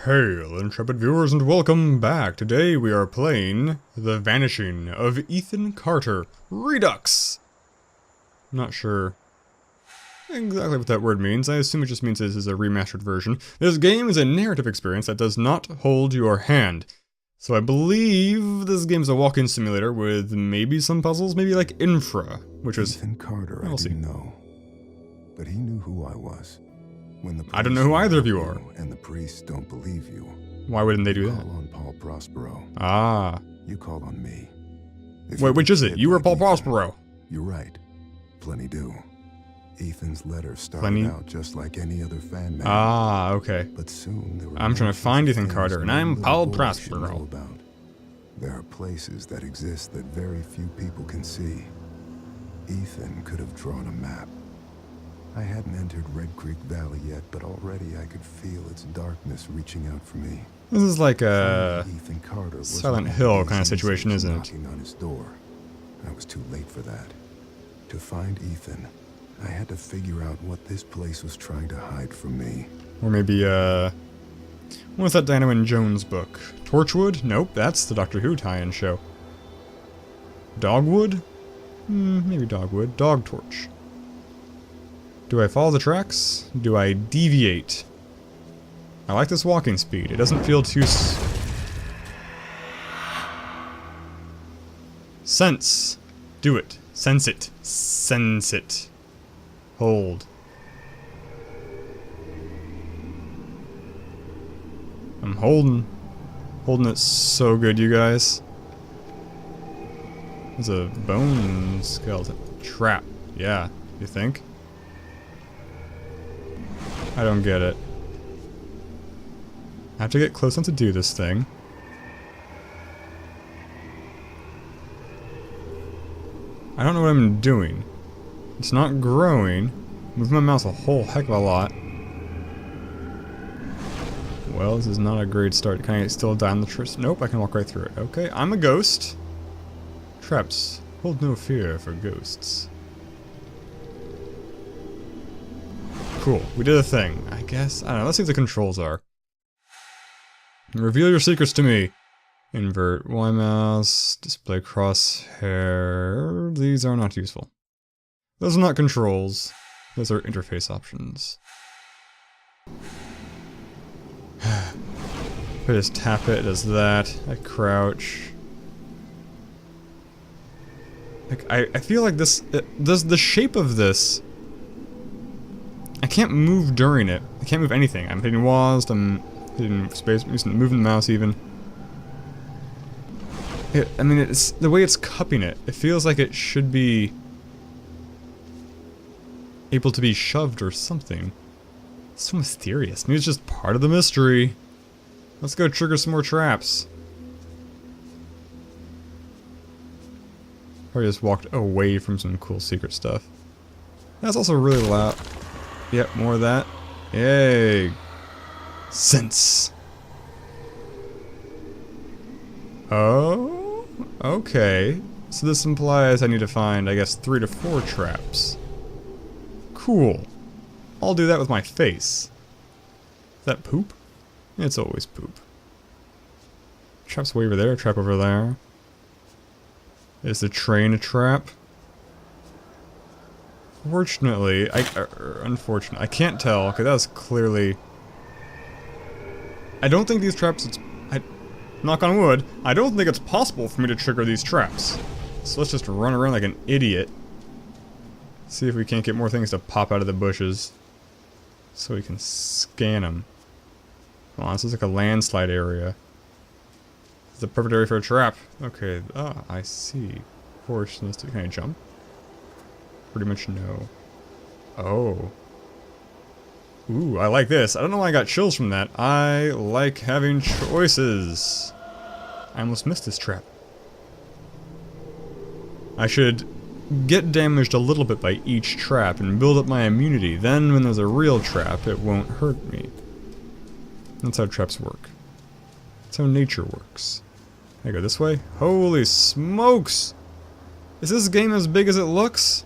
Hail, intrepid viewers, and welcome back. Today we are playing The Vanishing of Ethan Carter Redux. I'm not sure exactly what that word means. I assume it just means this is a remastered version. This game is a narrative experience that does not hold your hand. So I believe this game is a walking simulator with maybe some puzzles, maybe like Infra, which was... Ethan Carter, I didn't know, but he knew who I was. When the I don't know who either of you are. And the priests don't believe you. Why wouldn't they do that? Call on Paul Prospero. Ah. You call on me. Wait, which is it? You or Paul Prospero? You're right. Plenty do. Ethan's letter started out just like any other fan mail. Ah, okay. But soon there were I'm trying to find Ethan Carter, and I'm Paul Prospero. There are places that exist that very few people can see. Ethan could have drawn a map. I hadn't entered Red Creek Valley yet, but already I could feel its darkness reaching out for me. This is like a Ethan Carter was Silent Hill kind of situation, isn't it? Knocking on his door. I was too late for that. To find Ethan, I had to figure out what this place was trying to hide from me. Or maybe, what's that Dynamo Jones book? Torchwood? Nope, that's the Doctor Who tie-in show. Dogwood? Maybe Dogwood. Dog Torch. Do I follow the tracks? Do I deviate? I like this walking speed. It doesn't feel too... Sense. Do it. Sense it. Sense it. Hold. I'm holding. Holding it so good, you guys. There's a bone skeleton. Trap. Yeah, you think? I don't get it. I have to get close enough to do this thing. I don't know what I'm doing. It's not growing. Moving my mouse a whole heck of a lot. Well, this is not a great start. Can I still die on the trust? Nope, I can walk right through it. Okay, I'm a ghost. Traps. Hold no fear for ghosts. Cool, we did a thing. I guess, I don't know, let's see what the controls are. Reveal your secrets to me. Invert Y mouse, display crosshair. These are not useful. Those are not controls. Those are interface options. If I just tap it, it does that. I crouch. Like, I feel like this, the shape of this, I can't move during it. I can't move anything. I'm hitting walls, I'm hitting space, moving the mouse even. I mean, it's the way it's cupping it. It feels like it should be able to be shoved or something. It's so mysterious. Maybe it's just part of the mystery. Let's go trigger some more traps. Probably just walked away from some cool secret stuff. That's also really loud. Yep, more of that. Yay! Sense! Oh? Okay. So this implies I need to find, I guess, 3 to 4 traps. Cool. I'll do that with my face. Is that poop? It's always poop. Trap's way over there, trap over there. Is the train a trap? Fortunately, unfortunately, I can't tell. Okay, that was clearly... I don't think these traps, knock on wood, I don't think it's possible for me to trigger these traps. So let's just run around like an idiot. See if we can't get more things to pop out of the bushes. So we can scan them. Come on, this is like a landslide area. It's the perfect area for a trap. Okay, I see. Can I jump? Pretty much no. Oh. Ooh, I like this. I don't know why I got chills from that. I like having choices. I almost missed this trap. I should get damaged a little bit by each trap and build up my immunity. Then when there's a real trap, it won't hurt me. That's how traps work. That's how nature works. Can I go this way? Holy smokes! Is this game as big as it looks?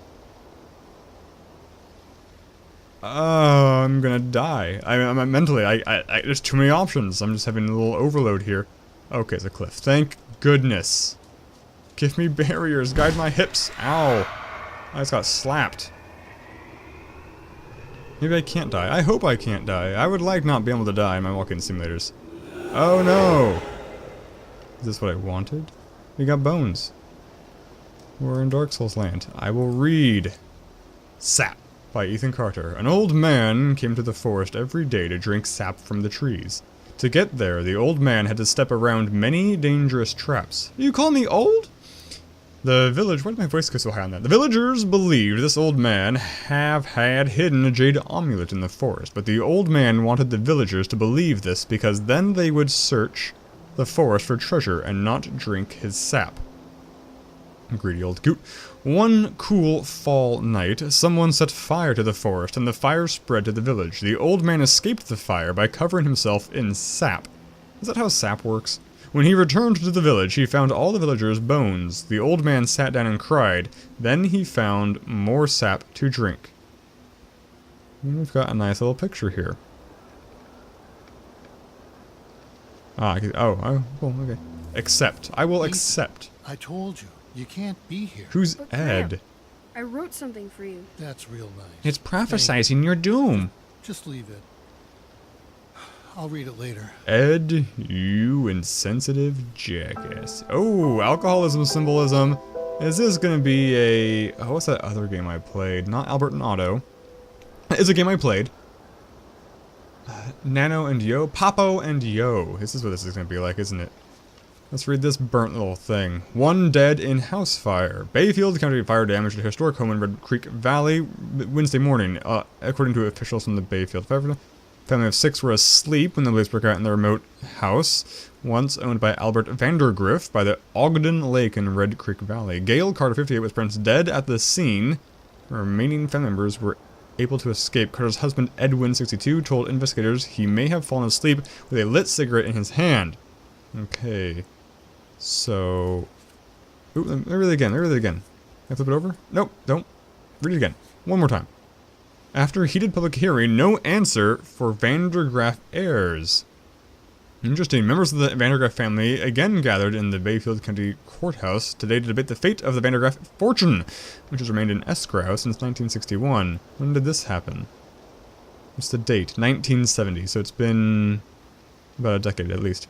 I'm gonna die. I'm mentally, there's too many options. I'm just having a little overload here. Okay, it's a cliff. Thank goodness. Give me barriers, guide my hips. Ow. I just got slapped. Maybe I can't die. I hope I can't die. I would like not being able to die in my walking simulators. Oh no! Is this what I wanted? We got bones. We're in Dark Souls land. I will read. Sap by Ethan Carter. An old man came to the forest every day to drink sap from the trees. To get there, the old man had to step around many dangerous traps. You call me old? The village, why did my voice go so high on that? The villagers believed this old man had hidden a jade amulet in the forest, but the old man wanted the villagers to believe this because then they would search the forest for treasure and not drink his sap. Greedy old goot. One cool fall night, someone set fire to the forest, and the fire spread to the village. The old man escaped the fire by covering himself in sap. Is that how sap works? When he returned to the village, he found all the villagers' bones. The old man sat down and cried. Then he found more sap to drink. And we've got a nice little picture here. Oh, okay. Accept. I will accept. I told you. You can't be here. Who's But Ed? Graham, I wrote something for you. That's real nice. It's prophesizing your doom. Just leave it. I'll read it later. Ed, you insensitive jackass. Oh, alcoholism symbolism. Is this gonna be a... Oh, what's that other game I played? Not Albert and Otto. It's a game I played. Nano and Yo? Papo and Yo. This is what this is gonna be like, isn't it? Let's read this burnt little thing. 1 dead in house fire. Bayfield County fire damage to historic home in Red Creek Valley Wednesday morning. According to officials from the Bayfield fire family of 6 were asleep when the blaze broke out in the remote house, once owned by Albert Vandergriff by the Ogden Lake in Red Creek Valley. Gail Carter, 58, was pronounced dead at the scene. The remaining family members were able to escape. Carter's husband, Edwin, 62, told investigators he may have fallen asleep with a lit cigarette in his hand. Okay. So... Ooh, let me read it again. Can I flip it over? Nope, don't. Read it again. One more time. After a heated public hearing, no answer for Vandergraff heirs. Interesting. Members of the Vandergraff family again gathered in the Bayfield County Courthouse today to debate the fate of the Vandergraff fortune, which has remained in escrow since 1961. When did this happen? What's the date? 1970, so it's been about a decade at least.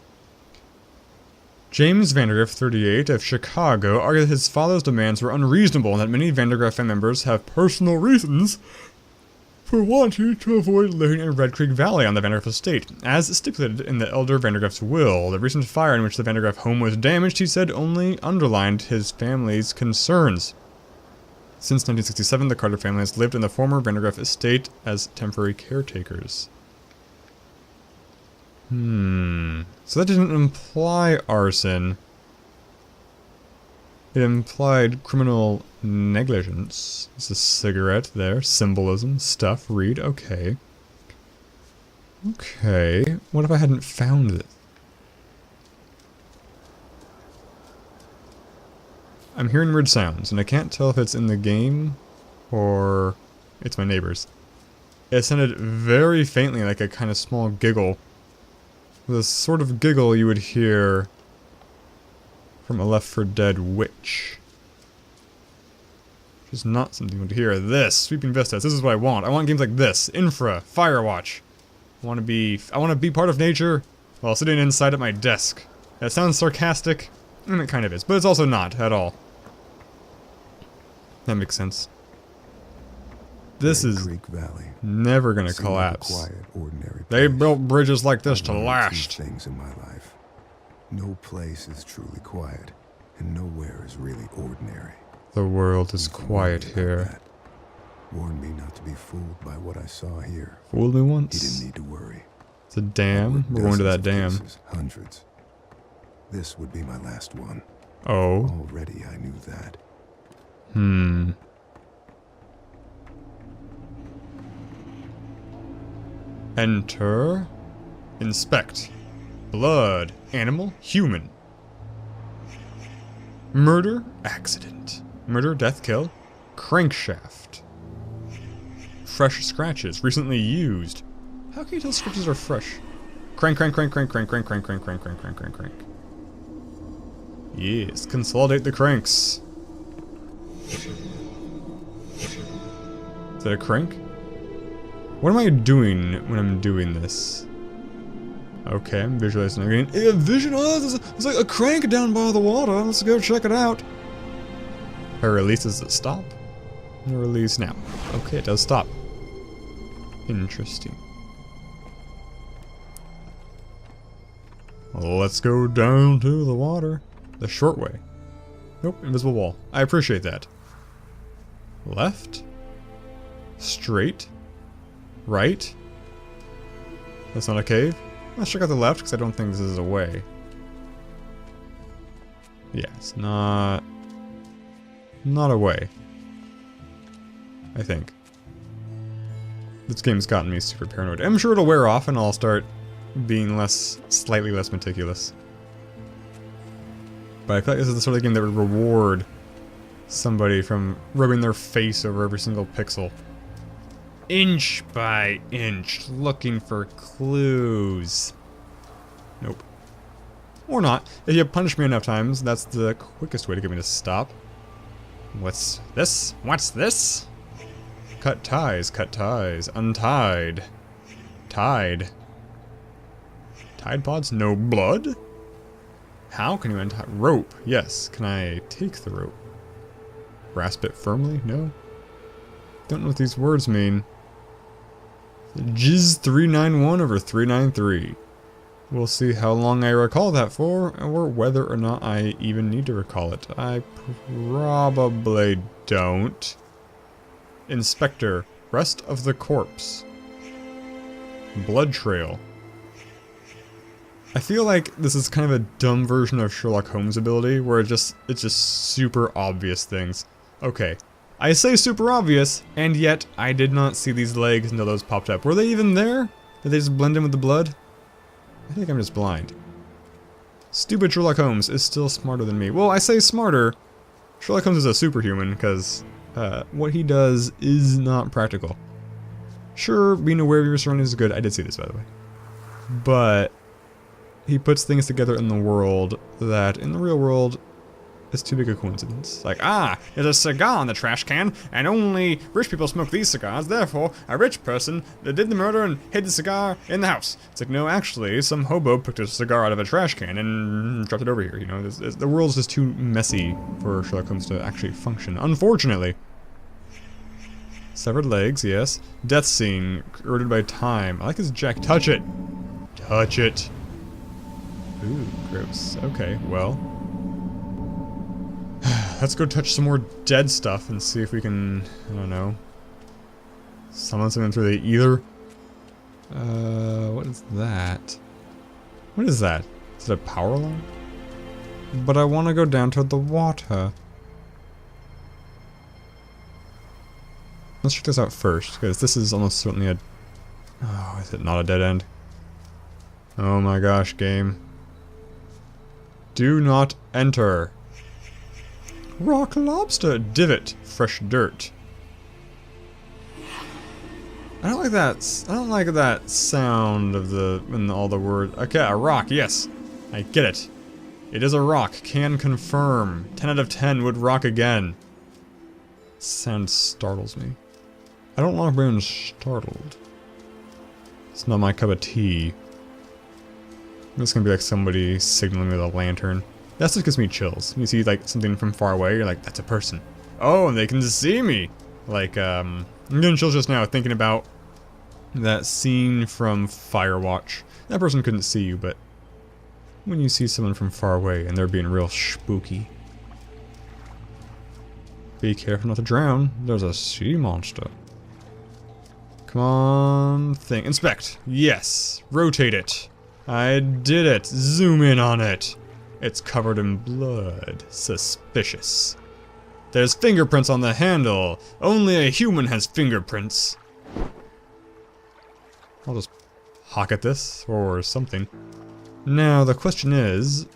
James Vandergriff, 38, of Chicago, argued that his father's demands were unreasonable and that many Vandergraff family members have personal reasons for wanting to avoid living in Red Creek Valley on the Vandergriff estate. As stipulated in the elder Vandergraff's will, the recent fire in which the Vandergraff home was damaged, he said, only underlined his family's concerns. Since 1967, the Carter family has lived in the former Vandergraff estate as temporary caretakers. So that didn't imply arson. It implied criminal negligence. There's a cigarette there. Symbolism. Stuff. Read. Okay. Okay. What if I hadn't found it? I'm hearing weird sounds, and I can't tell if it's in the game or it's my neighbors. It sounded very faintly like a kind of small giggle. The sort of giggle you would hear from a Left 4 Dead witch. Which is not something you want to hear. This, Sweeping Vistas, this is what I want. I want games like this. Infra, Firewatch. I want to be part of nature while sitting inside at my desk. That sounds sarcastic, and it kind of is, but it's also not at all. That makes sense. This is never gonna collapse. They built bridges like this to last. Things in my life. No place is truly quiet, and nowhere is really ordinary. The world is quiet here. Warned me not to be fooled by what I saw here. Fooled me once. He didn't need to worry. It's a dam. We're going to that dam. Hundreds. This would be my last one. Oh. Already I knew that. Enter. Inspect. Blood. Animal. Human. Murder. Accident. Murder. Death. Kill. Crankshaft. fresh scratches, recently used. How can you tell scratches are fresh? Crank, crank, crank, crank, crank, crank, crank, crank, crank, crank, crank, crank, crank. Yes, consolidate the cranks. Is that a crank? What am I doing when I'm doing this? Okay, I'm visualizing again. Yeah, vision! Oh, there's like a crank down by the water. Let's go check it out. If I release, does it stop? I'm gonna release now. Okay, it does stop. Interesting. Well, let's go down to the water. The short way. Nope, invisible wall. I appreciate that. Left. Straight. Right. That's not a cave. Let's check out the left, because I don't think this is a way. Yeah, it's not a way. I think. This game's gotten me super paranoid. I'm sure it'll wear off and I'll start being slightly less meticulous. But I feel like this is the sort of game that would reward somebody from rubbing their face over every single pixel. Inch by inch, looking for clues. Nope. Or not. If you punish me enough times, that's the quickest way to get me to stop. What's this? What's this? Cut ties, untied. Tied. Tide pods? No blood? How can you untie? Rope, yes. Can I take the rope? Grasp it firmly? No. Don't know what these words mean. Jizz 391 over 393. We'll see how long I recall that for, or whether or not I even need to recall it. I probably don't. Inspector, rest of the corpse. Blood trail. I feel like this is kind of a dumb version of Sherlock Holmes' ability, where it's just super obvious things. Okay, I say super obvious, and yet I did not see these legs until those popped up. Were they even there? Did they just blend in with the blood? I think I'm just blind. Stupid Sherlock Holmes is still smarter than me. Well, I say smarter. Sherlock Holmes is a superhuman, because what he does is not practical. Sure, being aware of your surroundings is good. I did see this, by the way. But he puts things together in the world that, in the real world, is too big a coincidence. Like, there's a cigar in the trash can, and only rich people smoke these cigars, therefore, a rich person did the murder and hid the cigar in the house. It's like, no, actually, some hobo picked a cigar out of a trash can and dropped it over here, you know? The world's just too messy for Sherlock Holmes to actually function, unfortunately. Severed legs, yes. Death scene, eroded by time. I like his jacket. Touch it! Touch it! Ooh, gross. Okay, well. Let's go touch some more dead stuff and see if we can, I don't know, summon something through the ether. What is that? What is that? Is it a power line? But I want to go down to the water. Let's check this out first, because this is almost certainly a... Oh, is it not a dead end? Oh my gosh, game. Do not enter. Rock lobster, divot, fresh dirt. I don't like that sound of all the words. Okay, a rock, yes. I get it. It is a rock, can confirm. 10 out of 10 would rock again. Sound startles me. I don't like being startled. It's not my cup of tea. It's gonna be like somebody signaling with a lantern. That's what gives me chills. You see like something from far away, you're like, that's a person. Oh, and they can see me! Like, I'm getting chills just now thinking about that scene from Firewatch. That person couldn't see you, but when you see someone from far away and they're being real spooky. Be careful not to drown. There's a sea monster. Come on, thing. Inspect. Yes. Rotate it. I did it. Zoom in on it. It's covered in blood. Suspicious. There's fingerprints on the handle. Only a human has fingerprints. I'll just hawk at this, or something. Now, the question is...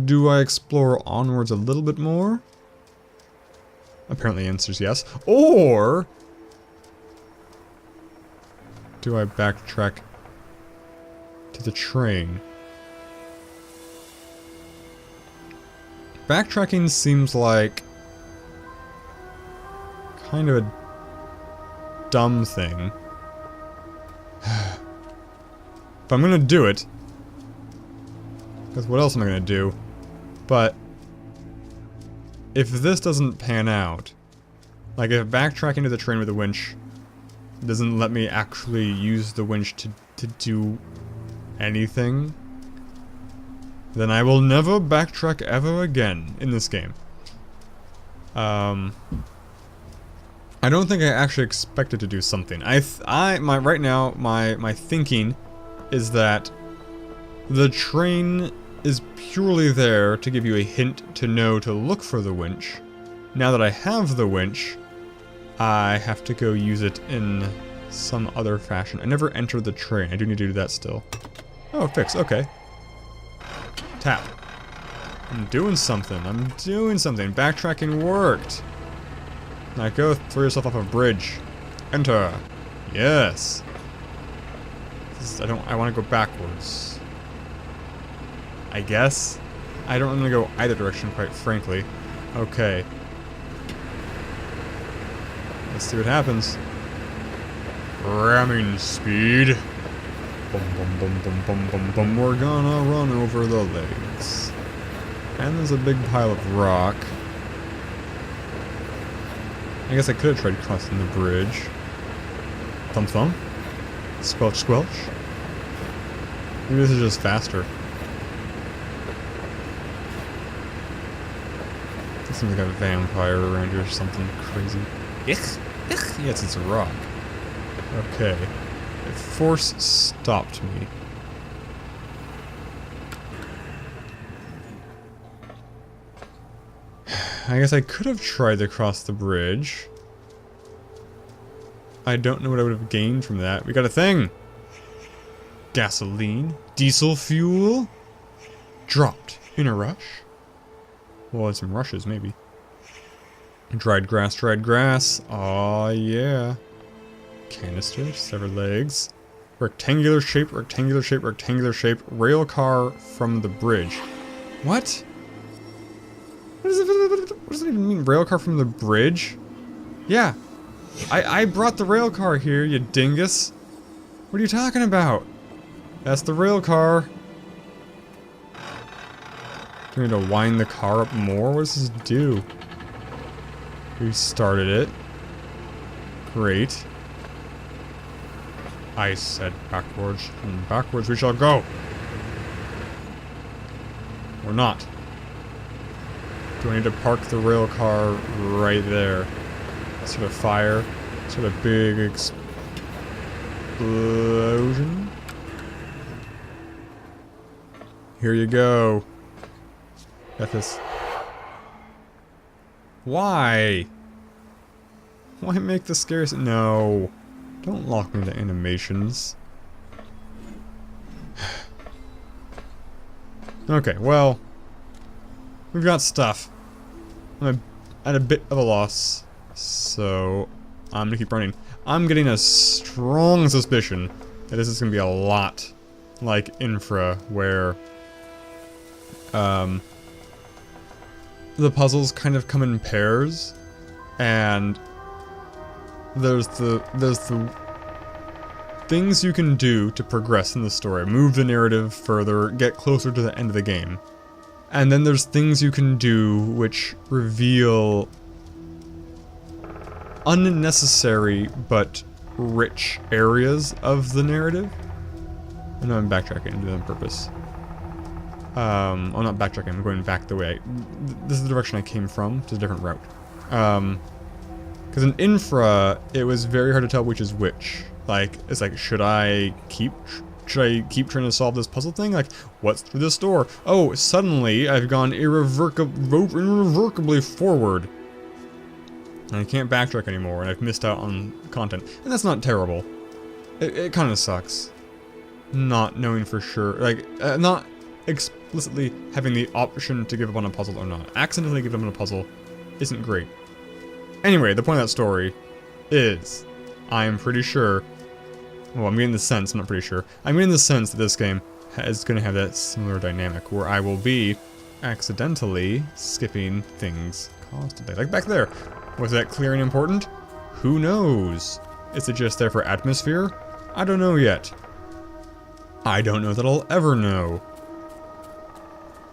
do I explore onwards a little bit more? apparently answers yes. Or do I backtrack to the train? Backtracking seems like kind of a dumb thing. But I'm gonna do it. Because what else am I gonna do? But if this doesn't pan out, like if backtracking to the train with the winch doesn't let me actually use the winch to do anything, then I will never backtrack ever again in this game. I don't think I actually expected to do something. Right now, my thinking is that the train is purely there to give you a hint to know to look for the winch. Now that I have the winch, I have to go use it in some other fashion. I never entered the train. I do need to do that still. Oh, fix. Okay. Tap. I'm doing something. I'm doing something. Backtracking worked. Now go throw yourself off a bridge. Enter. Yes. I want to go backwards. I guess? I don't want to go either direction, quite frankly. Okay. Let's see what happens. Ramming speed. Bum bum bum bum bum bum bum. We're gonna run over the legs. And there's a big pile of rock. I guess I could have tried crossing the bridge. Thump thump. Squelch squelch. Maybe this is just faster. It seems like a vampire around here or something crazy. Yes, it's a rock. Okay. The force stopped me. I guess I could have tried to cross the bridge. I don't know what I would have gained from that. We got a thing! Gasoline? Diesel fuel? Dropped. In a rush? Well, in some rushes, maybe. Dried grass, dried grass. Aw, yeah. Canister, severed legs. Rectangular shape, rectangular shape, rectangular shape. Rail car from the bridge. What? What does it even mean? Rail car from the bridge? Yeah. I brought the rail car here, you dingus. What are you talking about? That's the rail car. Do we need to wind the car up more? What does this do? We started it. Great. I said backwards, and backwards we shall go. Or not. Do I need to park the rail car right there? Sort of fire. Sort of big explosion. Here you go. Got this. Why? Why make the scariest? No. Don't lock me into animations. Okay, well. We've got stuff. I'm at a bit of a loss. So, I'm gonna keep running. I'm getting a strong suspicion that this is gonna be a lot like Infra, where the puzzles kind of come in pairs, and there's the things you can do to progress in the story, move the narrative further, get closer to the end of the game. And then there's things you can do which reveal unnecessary but rich areas of the narrative. I know I'm backtracking to that purpose. I'm not backtracking, I'm going back the way this is the direction I came from, to a different route. Because in Infra, it was very hard to tell which is which. Like, it's like, should I keep trying to solve this puzzle thing? Like, what's through this door? Oh, suddenly I've gone irrevocably forward. And I can't backtrack anymore, and I've missed out on content. And that's not terrible. It kind of sucks. Not knowing for sure. Like, not explicitly having the option to give up on a puzzle or not. Accidentally give up on a puzzle isn't great. Anyway, the point of that story is, I am pretty sure, well, I'm getting the sense, I'm not pretty sure, I'm getting the sense that this game is going to have that similar dynamic, where I will be accidentally skipping things constantly. Like back there. Was that clearing important? Who knows? Is it just there for atmosphere? I don't know yet. I don't know that I'll ever know.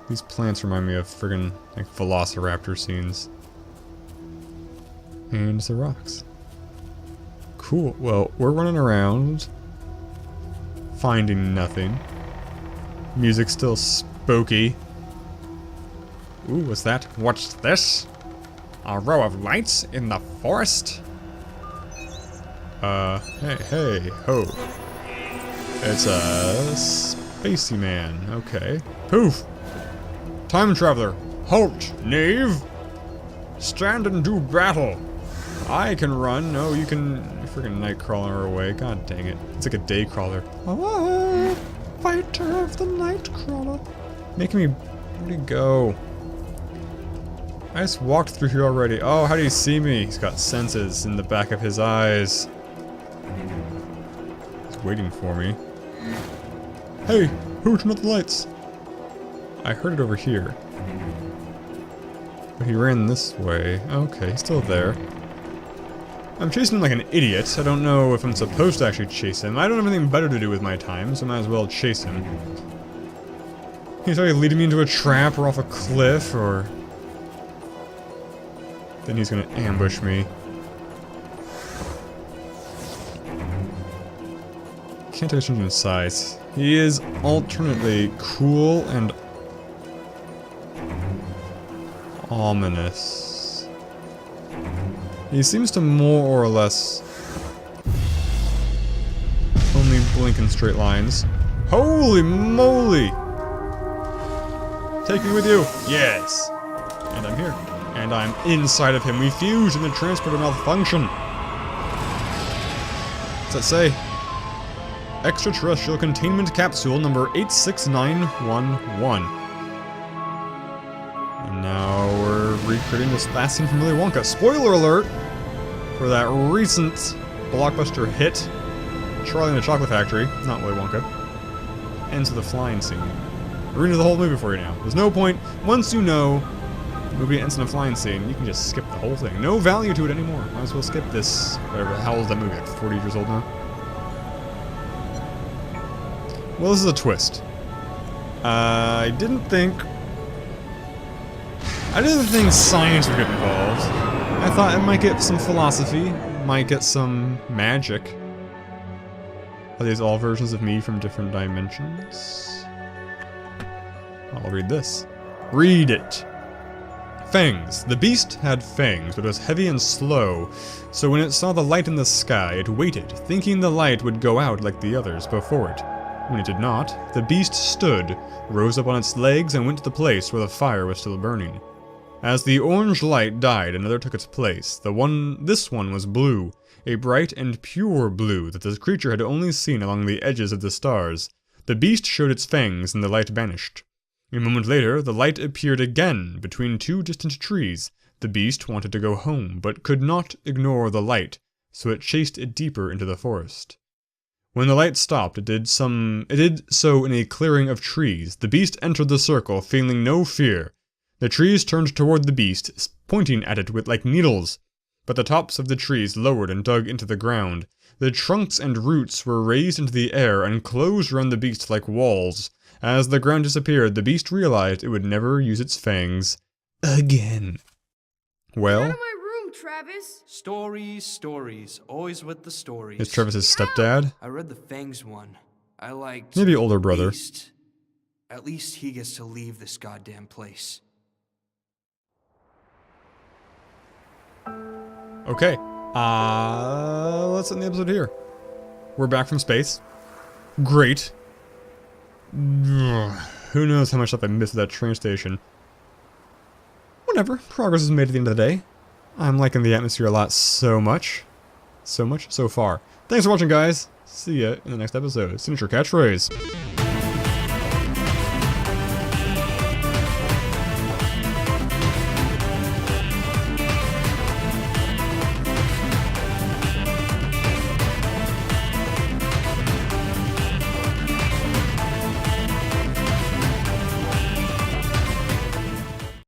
These plants remind me of friggin' like velociraptor scenes. And the rocks. Cool. Well, we're running around, finding nothing. Music's still spooky. Ooh, what's that? What's this? A row of lights in the forest? Hey, ho. It's a spacey man. Okay. Poof! Time traveler, halt, knave! Stand and do battle! I can run. No, you can freaking night crawler away. God dang it. It's like a day crawler. Ah, fighter of the night crawler. Making me... Where'd he go? I just walked through here already. Oh, how do you see me? He's got senses in the back of his eyes. He's waiting for me. Hey, who turned off the lights? I heard it over here. But he ran this way. Okay, he's still there. I'm chasing him like an idiot. I don't know if I'm supposed to actually chase him. I don't have anything better to do with my time, so I might as well chase him. He's either leading me into a trap or off a cliff, or... then he's gonna ambush me. Can't tell change in size. He is alternately cool and ominous. He seems to more or less only blink in straight lines. Holy moly! Take me with you! Yes! And I'm here. And I'm inside of him. We fused and the transporter malfunction. What's that say? Extraterrestrial containment capsule number 86911. And now we're recreating this last scene from Willy Wonka. Spoiler alert! For that recent blockbuster hit, Charlie and the Chocolate Factory, not Willy Wonka, ends with a flying scene. We're into the whole movie for you now. There's no point, once you know the movie ends in a flying scene, you can just skip the whole thing. No value to it anymore. Might as well skip this, whatever, how old is that movie, like 40 years old now? Well, this is a twist. I didn't think science would get involved. I thought it might get some philosophy, might get some magic. Are these all versions of me from different dimensions? I'll read this. Read it. Fangs. The beast had fangs, but was heavy and slow, so when it saw the light in the sky, it waited, thinking the light would go out like the others before it. When it did not, the beast stood, rose up on its legs, and went to the place where the fire was still burning. As the orange light died, another took its place. This one was blue, a bright and pure blue that the creature had only seen along the edges of the stars. The beast showed its fangs, and the light vanished. A moment later, the light appeared again between two distant trees. The beast wanted to go home, but could not ignore the light, so it chased it deeper into the forest. When the light stopped, it did so in a clearing of trees. The beast entered the circle, feeling no fear. The trees turned toward the beast, pointing at it with like needles, but the tops of the trees lowered and dug into the ground. The trunks and roots were raised into the air and closed around the beast like walls. As the ground disappeared, the beast realized it would never use its fangs again. Well, Get out of my room, Travis. Stories, always with the stories. is Travis's stepdad? I read the Fangs one. I liked... Maybe older brother. At least he gets to leave this goddamn place. Okay, let's end the episode here. We're back from space. Great. Who knows how much stuff I missed at that train station. Whatever, progress is made at the end of the day. I'm liking the atmosphere a lot so much. So far. Thanks for watching, guys. See ya in the next episode. Signature catchphrase.